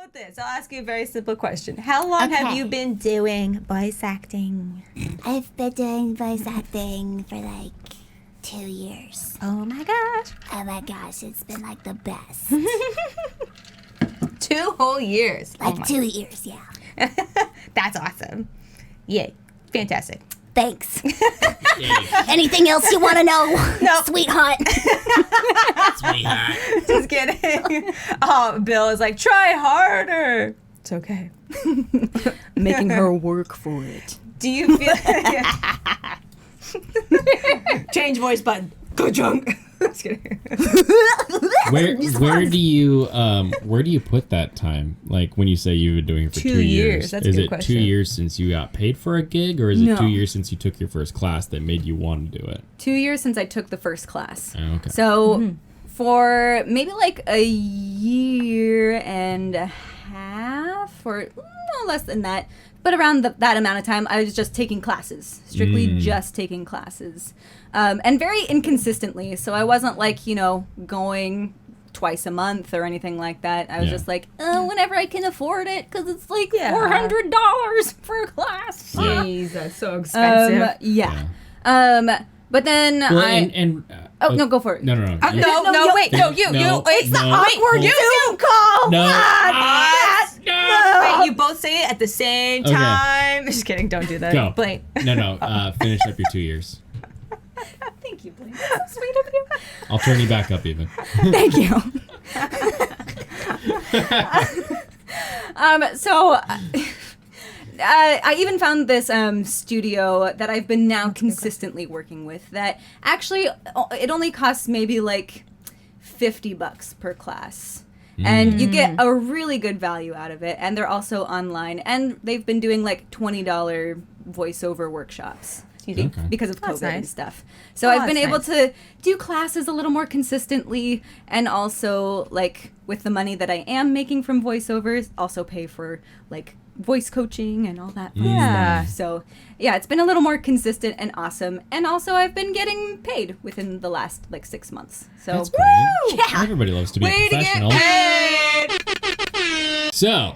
about this? I'll ask you a very simple question. How long have you been doing voice acting? I've been doing voice acting for like 2 years. Oh my gosh. Oh my gosh, it's been like the best. 2 whole years. Like 2 years, yeah. That's awesome. Yay. Fantastic. Thanks. Anything else you want to know? No. Sweetheart. Sweetheart. Just kidding. Oh, Bill is like, try harder. It's okay. Making her work for it. Do you feel... Change voice button. Go junk. Just kidding. Where do you put that time? Like when you say you've been doing it for 2 years, That's a is good it question. 2 years since you got paid for a gig, or is it No. 2 years since you took your first class that made you want to do it? 2 years since I took the first class. Oh, okay. So for maybe like a year and a half, or no less than that, but around that amount of time, I was just taking classes, strictly just taking classes, and very inconsistently. So I wasn't like, going twice a month or anything like that. I was just like, whenever I can afford it, because it's like $400 for a class. Jeez, that's so expensive. But then no, go for it. No. Wait, No, it's the no, awkward Zoom call. No. Wait, you both say it at the same Okay. time. Just kidding, don't do that. Go. Blaine. No. Finish up your 2 years. Thank you, Blaine. That's so sweet of you. I'll turn you back up even. Thank you. I even found this studio that I've been now consistently working with that actually it only costs maybe like $50 per class. And you get a really good value out of it. And they're also online. And they've been doing like $20 voiceover workshops. Because of COVID and stuff. So I've been able to do classes a little more consistently, and also like with the money that I am making from voiceovers, also pay for like voice coaching and all that fun stuff. So yeah, it's been a little more consistent and awesome. And also I've been getting paid within the last like 6 months. So That's great. Yeah. Everybody loves to be Way professional. to get paid. So,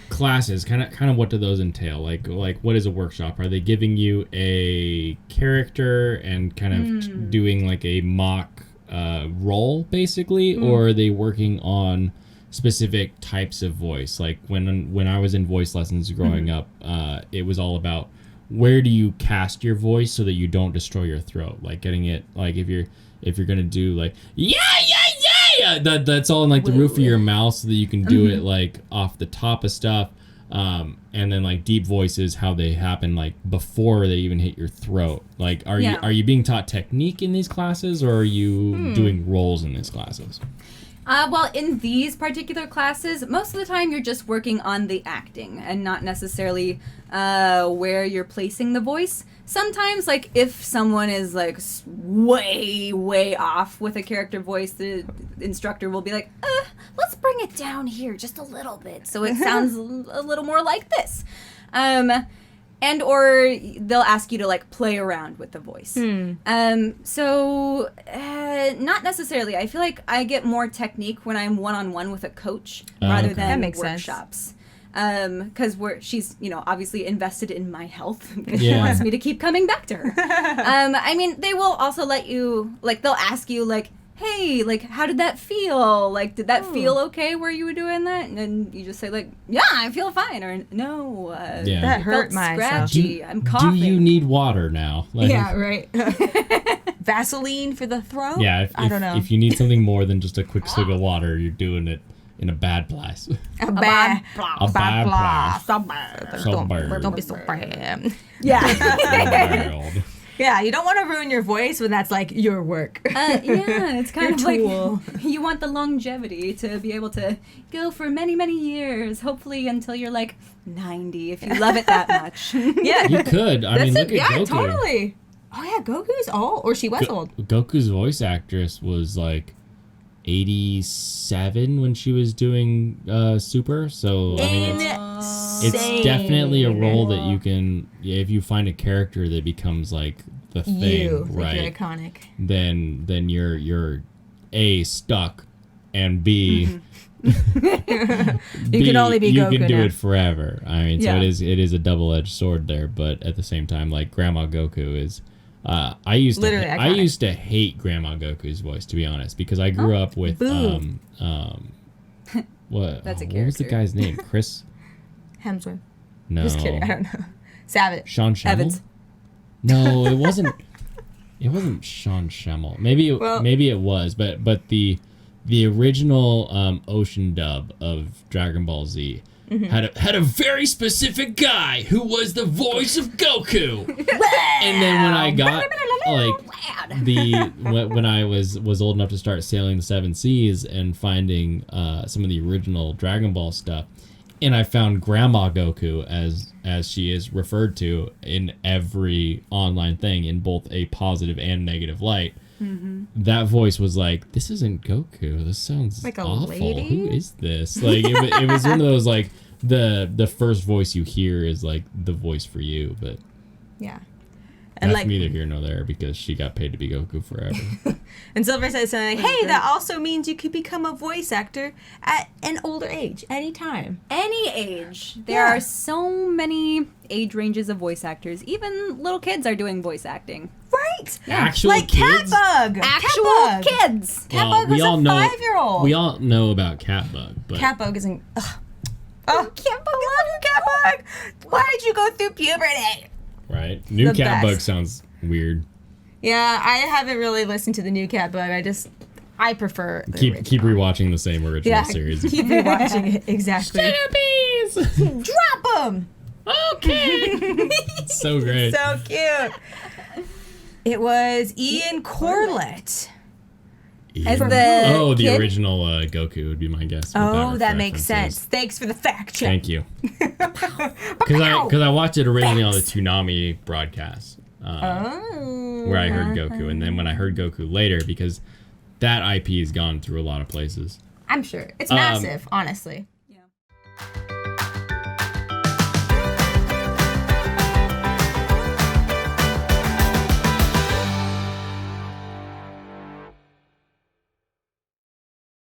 classes, kind of what do those entail? Like what is a workshop? Are they giving you a character and kind of doing like a mock role basically, or are they working on specific types of voice? Like when I was in voice lessons growing up, it was all about where do you cast your voice so that you don't destroy your throat, like getting it, like if you're gonna do like that's all in like the roof of your mouth so that you can do it like off the top of stuff, and then like deep voices, how they happen like before they even hit your throat. Like are you being taught technique in these classes, or are you doing roles in these classes? Well, in these particular classes, most of the time you're just working on the acting and not necessarily where you're placing the voice. Sometimes, like, if someone is, like, way, way off with a character voice, the instructor will be like, let's bring it down here just a little bit so it sounds a little more like this. And or they'll ask you to like play around with the voice. So not necessarily. I feel like I get more technique when I'm one-on-one with a coach rather than that makes workshops. Because she's obviously invested in my health because she wants me to keep coming back to her. I mean, they will also let you they'll ask you like, hey, like, how did that feel? Like, did that feel okay where you were doing that? And then you just say, like, yeah, I feel fine. Or, no, that hurt myself. Scratchy. I'm coughing. Do you need water now? Like, yeah, right. Vaseline for the throat? Yeah, I don't know. If you need something more than just a quick swig of water, you're doing it in a bad place. A bad place. Don't be so bad. Yeah. Yeah, you don't want to ruin your voice when that's like your work. Yeah, it's kind of tool. like you want the longevity to be able to go for many, many years, hopefully until you're like 90 if you love it that much. Yeah. You could. I mean, look at Goku. Yeah, totally. Oh, yeah, Goku's old. Or she was old. Goku's voice actress was like 87 when she was doing Super. So, I mean, it's definitely a role that you can, if you find a character that becomes like the thing, right? You're iconic. Then you're A, stuck, and B, You can only be you Goku can do now. it forever. I mean, Yeah. so it is a double-edged sword there, but at the same time, like Grandma Goku is. I used Literally to I iconic. used to hate Grandma Goku's voice, to be honest, because I grew up with boo. what That's a what was the character. guy's name? Chris? Hemsworth. No, Just kidding. I don't know. Savage. Sean Schemmel. Evans. No, it wasn't. It wasn't Sean Schemmel. Maybe it was, but the original Ocean dub of Dragon Ball Z had a very specific guy who was the voice of Goku. And then when I got when I was old enough to start sailing the seven seas and finding some of the original Dragon Ball stuff, and I found Grandma Goku as she is referred to in every online thing in both a positive and negative light. That voice was like, this isn't Goku. This sounds Like a awful. lady? Who is this? Like it was one of those like the first voice you hear is like the voice for you, but Yeah. And that's like, neither here nor there because she got paid to be Goku forever. and Silver said something like, hey, that also means you could become a voice actor at an older age, anytime. Any age. There are so many age ranges of voice actors. Even little kids are doing voice acting. Right. Actual like kids? Catbug. Actual Catbug. kids. Catbug was a 5-year-old. We all know about Catbug, but Catbug isn't. Ugh. Oh, Catbug, I love you, Catbug. Why did you go through puberty? right? New The Catbug best. sounds weird. Yeah, I haven't really listened to the new Catbug. I prefer the Keep original. rewatching the same original series. Keep rewatching it. Exactly. Chippies! Drop them. Okay. So great. So cute. It was Ian Corlett. As the the kid? original Goku would be my guess. with Oh, that makes references. sense. Thanks for the fact check. Thank you. Because I watched it originally on the Toonami broadcast, where I heard Goku, and then when I heard Goku later, because that IP has gone through a lot of places. I'm sure. It's massive, honestly.